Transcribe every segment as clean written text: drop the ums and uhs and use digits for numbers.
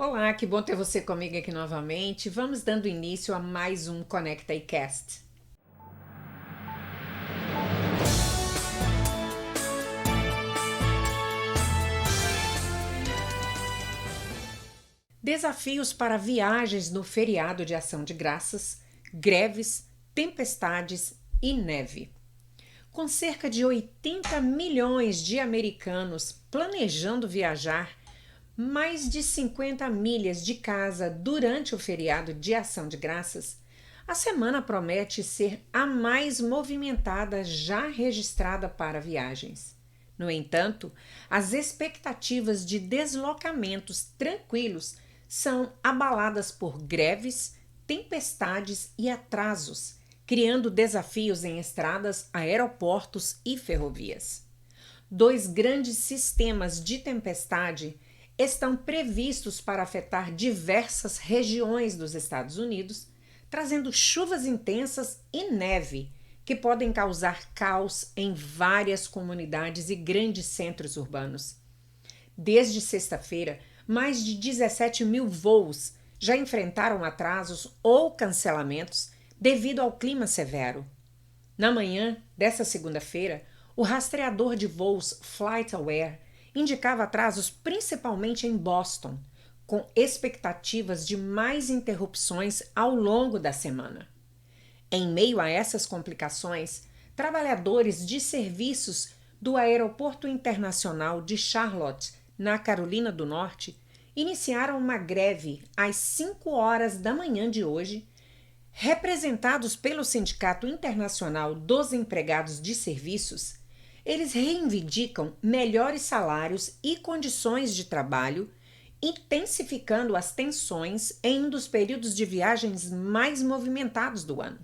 Olá, que bom ter você comigo aqui novamente. Vamos dando início a mais um Conecta iCast. Desafios para viagens no feriado de Ação de Graças, greves, tempestades e neve. Com cerca de 80 milhões de americanos planejando viajar mais de 50 milhas de casa durante o feriado de Ação de Graças, a semana promete ser a mais movimentada já registrada para viagens. No entanto, as expectativas de deslocamentos tranquilos são abaladas por greves, tempestades e atrasos, criando desafios em estradas, aeroportos e ferrovias. Dois grandes sistemas de tempestade estão previstos para afetar diversas regiões dos Estados Unidos, trazendo chuvas intensas e neve que podem causar caos em várias comunidades e grandes centros urbanos. Desde sexta-feira, mais de 17 mil voos já enfrentaram atrasos ou cancelamentos devido ao clima severo. Na manhã dessa segunda-feira, o rastreador de voos FlightAware indicava atrasos principalmente em Boston, com expectativas de mais interrupções ao longo da semana. Em meio a essas complicações, trabalhadores de serviços do Aeroporto Internacional de Charlotte, na Carolina do Norte, iniciaram uma greve às 5 horas da manhã de hoje, representados pelo Sindicato Internacional dos Empregados de Serviços. Eles reivindicam melhores salários e condições de trabalho, intensificando as tensões em um dos períodos de viagens mais movimentados do ano.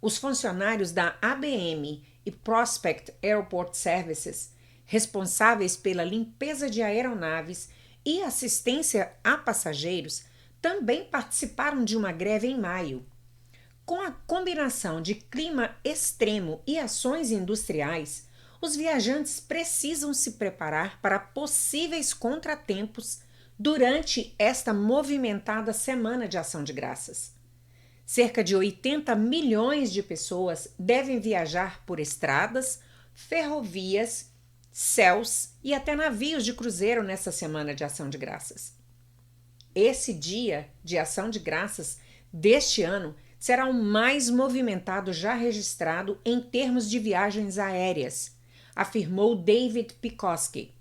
Os funcionários da ABM e Prospect Airport Services, responsáveis pela limpeza de aeronaves e assistência a passageiros, também participaram de uma greve em maio. Com a combinação de clima extremo e ações industriais, os viajantes precisam se preparar para possíveis contratempos durante esta movimentada semana de Ação de Graças. Cerca de 80 milhões de pessoas devem viajar por estradas, ferrovias, céus e até navios de cruzeiro nessa semana de Ação de Graças. Esse dia de Ação de Graças deste ano será o mais movimentado já registrado em termos de viagens aéreas, afirmou David Pekoski,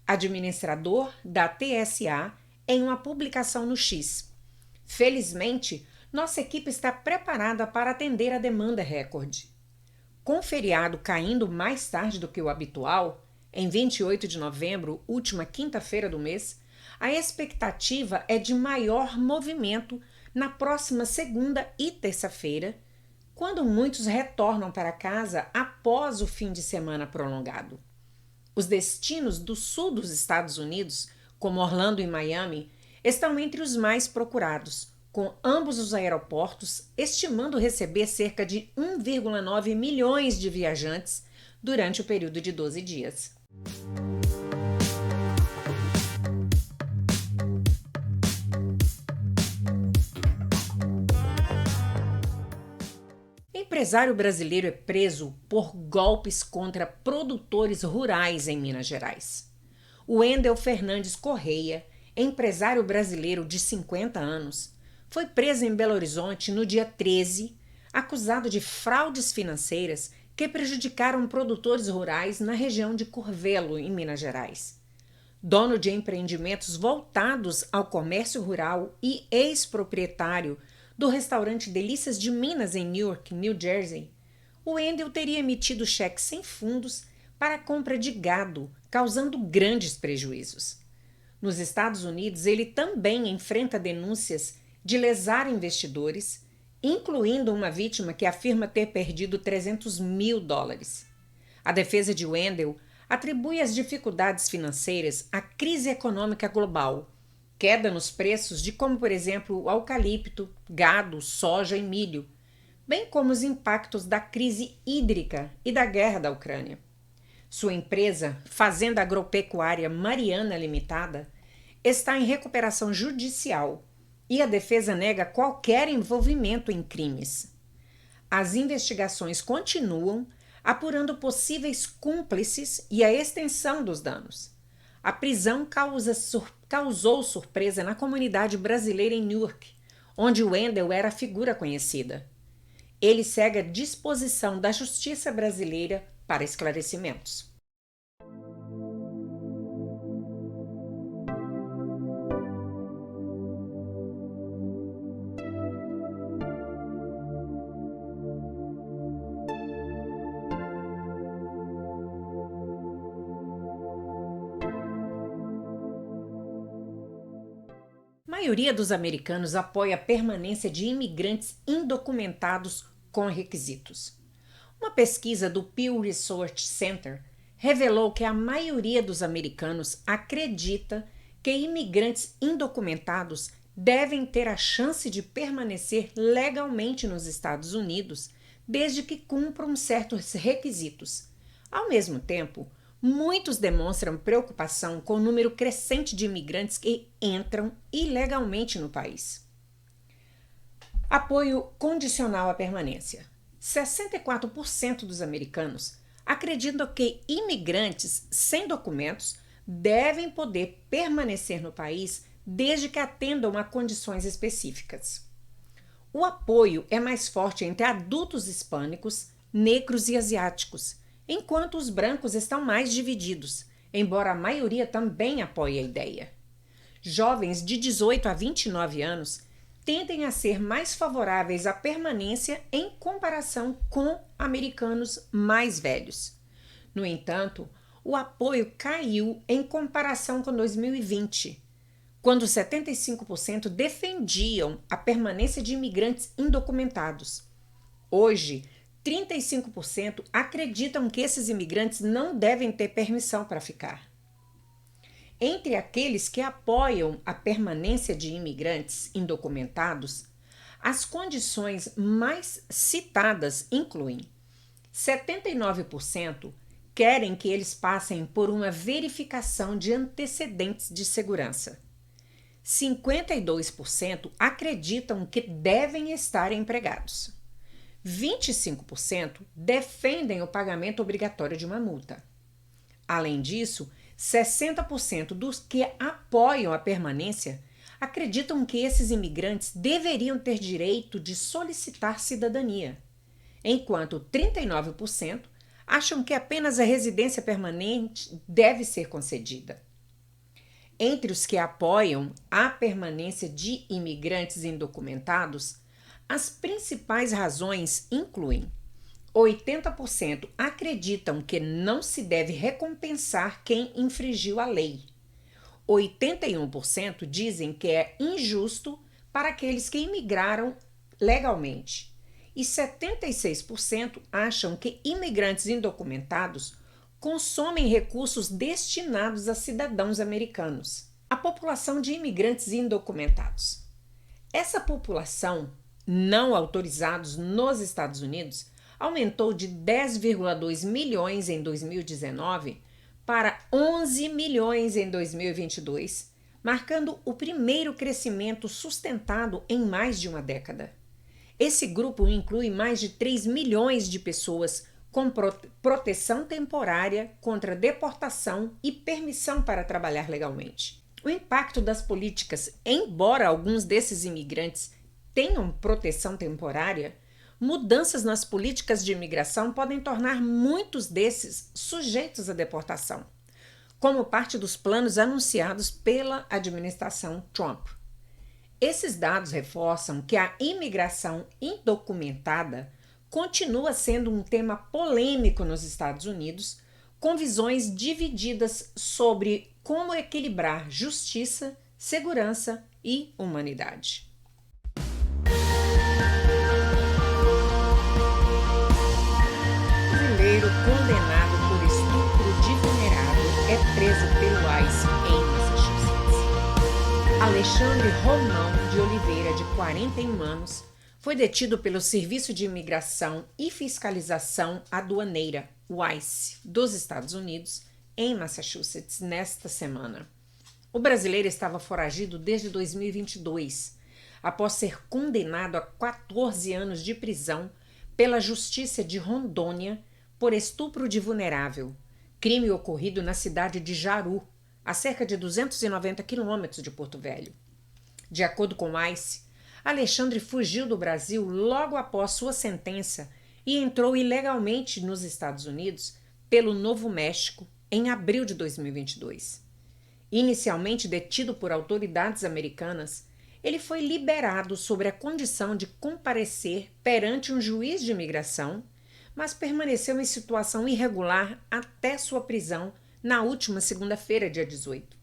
administrador da TSA, em uma publicação no X. Felizmente, nossa equipe está preparada para atender a demanda recorde. Com o feriado caindo mais tarde do que o habitual, em 28 de novembro, última quinta-feira do mês, a expectativa é de maior movimento na próxima segunda e terça-feira, quando muitos retornam para casa após o fim de semana prolongado. Os destinos do sul dos Estados Unidos, como Orlando e Miami, estão entre os mais procurados, com ambos os aeroportos estimando receber cerca de 1,9 milhões de viajantes durante o período de 12 dias. Empresário brasileiro é preso por golpes contra produtores rurais em Minas Gerais. O Wendel Fernandes Correia, empresário brasileiro de 50 anos, foi preso em Belo Horizonte no dia 13, acusado de fraudes financeiras que prejudicaram produtores rurais na região de Curvelo, em Minas Gerais. Dono de empreendimentos voltados ao comércio rural e ex-proprietário do restaurante Delícias de Minas em Newark, New Jersey, o Wendel teria emitido cheques sem fundos para a compra de gado, causando grandes prejuízos. Nos Estados Unidos, ele também enfrenta denúncias de lesar investidores, incluindo uma vítima que afirma ter perdido $300 mil. A defesa de Wendel atribui as dificuldades financeiras à crise econômica global, queda nos preços de como, por exemplo, eucalipto, gado, soja e milho, bem como os impactos da crise hídrica e da guerra da Ucrânia. Sua empresa, Fazenda Agropecuária Mariana Limitada, está em recuperação judicial e a defesa nega qualquer envolvimento em crimes. As investigações continuam, apurando possíveis cúmplices e a extensão dos danos. A prisão causou surpresa na comunidade brasileira em Newark, onde Wendell era figura conhecida. Ele segue à disposição da justiça brasileira para esclarecimentos. A maioria dos americanos apoia a permanência de imigrantes indocumentados com requisitos. Uma pesquisa do Pew Research Center revelou que a maioria dos americanos acredita que imigrantes indocumentados devem ter a chance de permanecer legalmente nos Estados Unidos desde que cumpram certos requisitos. Ao mesmo tempo, muitos demonstram preocupação com o número crescente de imigrantes que entram ilegalmente no país. Apoio condicional à permanência. 64% dos americanos acreditam que imigrantes sem documentos devem poder permanecer no país desde que atendam a condições específicas. O apoio é mais forte entre adultos hispânicos, negros e asiáticos, enquanto os brancos estão mais divididos, embora a maioria também apoie a ideia. Jovens de 18 a 29 anos tendem a ser mais favoráveis à permanência em comparação com americanos mais velhos. No entanto, o apoio caiu em comparação com 2020, quando 75% defendiam a permanência de imigrantes indocumentados. Hoje, 35% acreditam que esses imigrantes não devem ter permissão para ficar. Entre aqueles que apoiam a permanência de imigrantes indocumentados, as condições mais citadas incluem 79% querem que eles passem por uma verificação de antecedentes de segurança. 52% acreditam que devem estar empregados. 25% defendem o pagamento obrigatório de uma multa. Além disso, 60% dos que apoiam a permanência acreditam que esses imigrantes deveriam ter direito de solicitar cidadania, enquanto 39% acham que apenas a residência permanente deve ser concedida. Entre os que apoiam a permanência de imigrantes indocumentados, as principais razões incluem 80% acreditam que não se deve recompensar quem infringiu a lei. 81% dizem que é injusto para aqueles que imigraram legalmente. E 76% acham que imigrantes indocumentados consomem recursos destinados a cidadãos americanos. A população de imigrantes indocumentados. Essa população, não autorizados nos Estados Unidos, aumentou de 10,2 milhões em 2019 para 11 milhões em 2022, marcando o primeiro crescimento sustentado em mais de uma década. Esse grupo inclui mais de 3 milhões de pessoas com proteção temporária contra deportação e permissão para trabalhar legalmente. O impacto das políticas, embora alguns desses imigrantes tenham proteção temporária, mudanças nas políticas de imigração podem tornar muitos desses sujeitos à deportação, como parte dos planos anunciados pela administração Trump. Esses dados reforçam que a imigração indocumentada continua sendo um tema polêmico nos Estados Unidos, com visões divididas sobre como equilibrar justiça, segurança e humanidade. Brasileiro condenado por estupro de vulnerável é preso pelo ICE em Massachusetts. Alexandre Romão de Oliveira, de 41 anos, foi detido pelo Serviço de Imigração e Fiscalização Aduaneira, o ICE, dos Estados Unidos, em Massachusetts, nesta semana. O brasileiro estava foragido desde 2022, após ser condenado a 14 anos de prisão pela Justiça de Rondônia por estupro de vulnerável, crime ocorrido na cidade de Jaru, a cerca de 290 quilômetros de Porto Velho. De acordo com o ICE, Alexandre fugiu do Brasil logo após sua sentença e entrou ilegalmente nos Estados Unidos pelo Novo México em abril de 2022. Inicialmente detido por autoridades americanas, ele foi liberado sob a condição de comparecer perante um juiz de imigração, mas permaneceu em situação irregular até sua prisão na última segunda-feira, dia 18.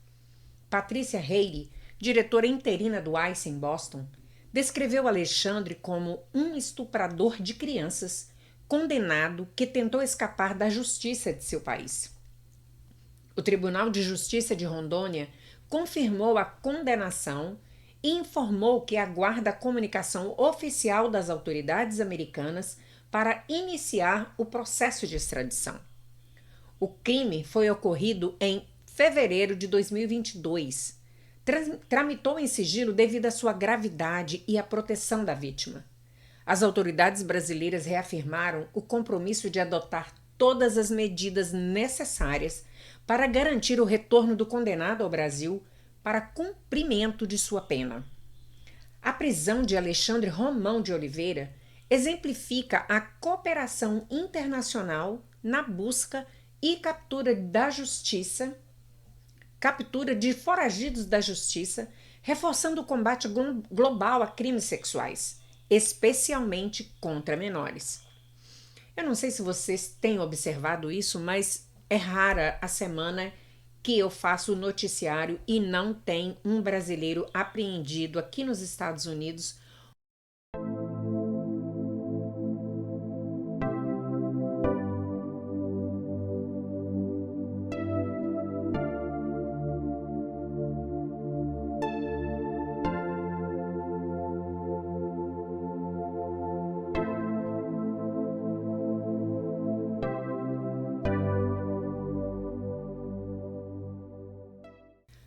Patrícia Haley, diretora interina do ICE em Boston, descreveu Alexandre como um estuprador de crianças condenado que tentou escapar da justiça de seu país. O Tribunal de Justiça de Rondônia confirmou a condenação e informou que aguarda a comunicação oficial das autoridades americanas para iniciar o processo de extradição. O crime foi ocorrido em fevereiro de 2022. Tramitou em sigilo devido à sua gravidade e à proteção da vítima. As autoridades brasileiras reafirmaram o compromisso de adotar todas as medidas necessárias para garantir o retorno do condenado ao Brasil para cumprimento de sua pena. A prisão de Alexandre Romão de Oliveira exemplifica a cooperação internacional na busca e captura de foragidos da justiça, reforçando o combate global a crimes sexuais, especialmente contra menores. Eu não sei se vocês têm observado isso, mas é rara a semana que eu faço o noticiário e não tem um brasileiro apreendido aqui nos Estados Unidos.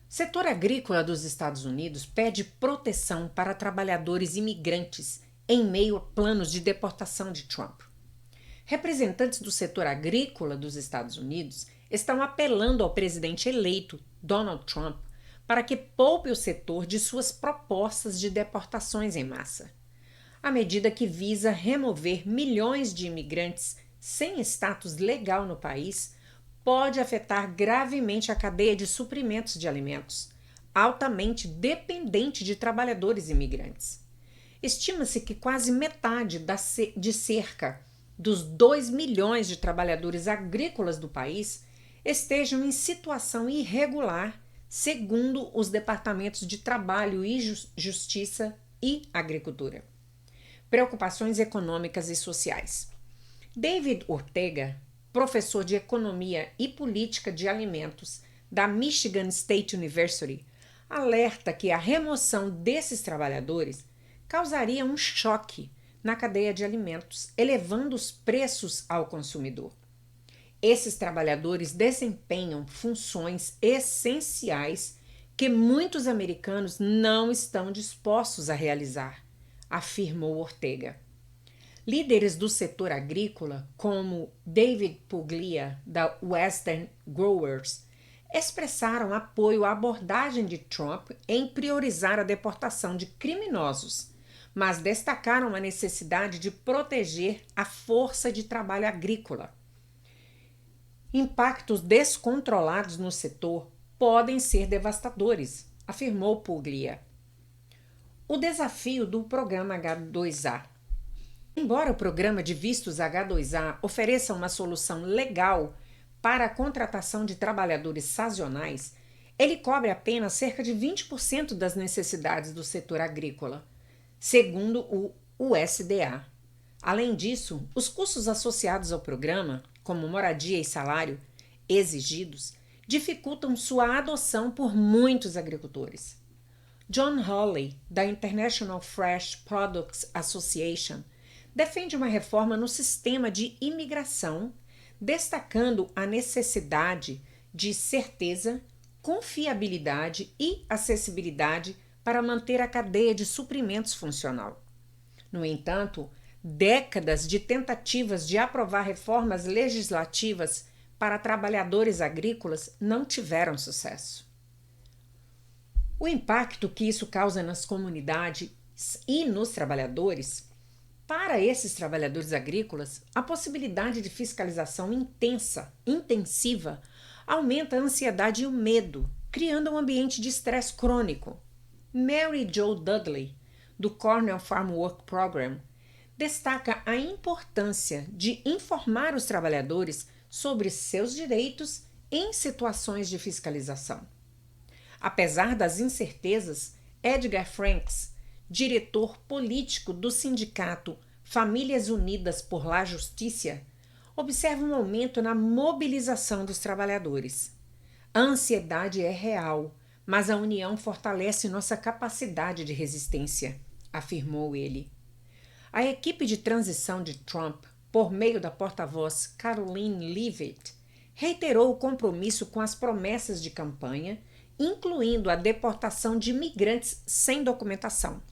Setor agrícola dos Estados Unidos pede proteção para trabalhadores imigrantes em meio a planos de deportação de Trump. Representantes do setor agrícola dos Estados Unidos estão apelando ao presidente eleito, Donald Trump, para que poupe o setor de suas propostas de deportações em massa. A medida que visa remover milhões de imigrantes sem status legal no país pode afetar gravemente a cadeia de suprimentos de alimentos, altamente dependente de trabalhadores imigrantes. Estima-se que quase metade de cerca dos 2 milhões de trabalhadores agrícolas do país estejam em situação irregular, segundo os departamentos de Trabalho e Justiça e Agricultura. Preocupações econômicas e sociais. David Ortega, professor de Economia e Política de Alimentos da Michigan State University, alerta que a remoção desses trabalhadores causaria um choque na cadeia de alimentos, elevando os preços ao consumidor. Esses trabalhadores desempenham funções essenciais que muitos americanos não estão dispostos a realizar, afirmou Ortega. Líderes do setor agrícola, como David Puglia, da Western Growers, expressaram apoio à abordagem de Trump em priorizar a deportação de criminosos, mas destacaram a necessidade de proteger a força de trabalho agrícola. Impactos descontrolados no setor podem ser devastadores, afirmou Puglia. O desafio do programa H2A. Embora o programa de vistos H2A ofereça uma solução legal para a contratação de trabalhadores sazonais, ele cobre apenas cerca de 20% das necessidades do setor agrícola, segundo o USDA. Além disso, os custos associados ao programa, como moradia e salário exigidos, dificultam sua adoção por muitos agricultores. John Hawley, da International Fresh Products Association, defende uma reforma no sistema de imigração, destacando a necessidade de certeza, confiabilidade e acessibilidade para manter a cadeia de suprimentos funcional. No entanto, décadas de tentativas de aprovar reformas legislativas para trabalhadores agrícolas não tiveram sucesso. O impacto que isso causa nas comunidades e nos trabalhadores. Para esses trabalhadores agrícolas, a possibilidade de fiscalização intensiva, aumenta a ansiedade e o medo, criando um ambiente de estresse crônico. Mary Jo Dudley, do Cornell Farm Work Program, destaca a importância de informar os trabalhadores sobre seus direitos em situações de fiscalização. Apesar das incertezas, Edgar Franks, diretor político do sindicato Famílias Unidas por la Justicia, observa um aumento na mobilização dos trabalhadores. A ansiedade é real, mas a união fortalece nossa capacidade de resistência, afirmou ele. A equipe de transição de Trump, por meio da porta-voz Karoline Leavitt, reiterou o compromisso com as promessas de campanha, incluindo a deportação de imigrantes sem documentação.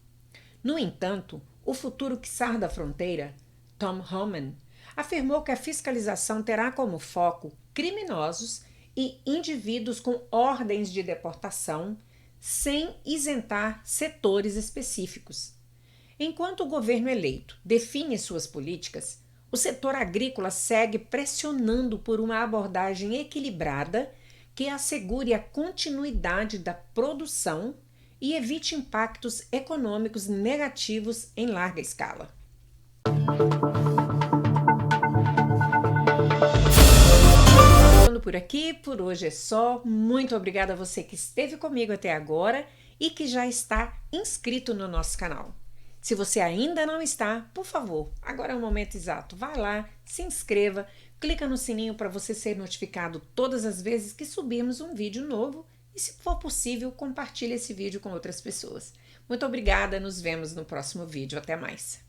No entanto, o futuro czar da fronteira, Tom Homan, afirmou que a fiscalização terá como foco criminosos e indivíduos com ordens de deportação, sem isentar setores específicos. Enquanto o governo eleito define suas políticas, o setor agrícola segue pressionando por uma abordagem equilibrada que assegure a continuidade da produção e evite impactos econômicos negativos em larga escala. Por aqui, por hoje é só. Muito obrigada a você que esteve comigo até agora e que já está inscrito no nosso canal. Se você ainda não está, por favor, agora é o momento exato. Vai lá, se inscreva, clica no sininho para você ser notificado todas as vezes que subirmos um vídeo novo e, se for possível, compartilhe esse vídeo com outras pessoas. Muito obrigada, nos vemos no próximo vídeo. Até mais!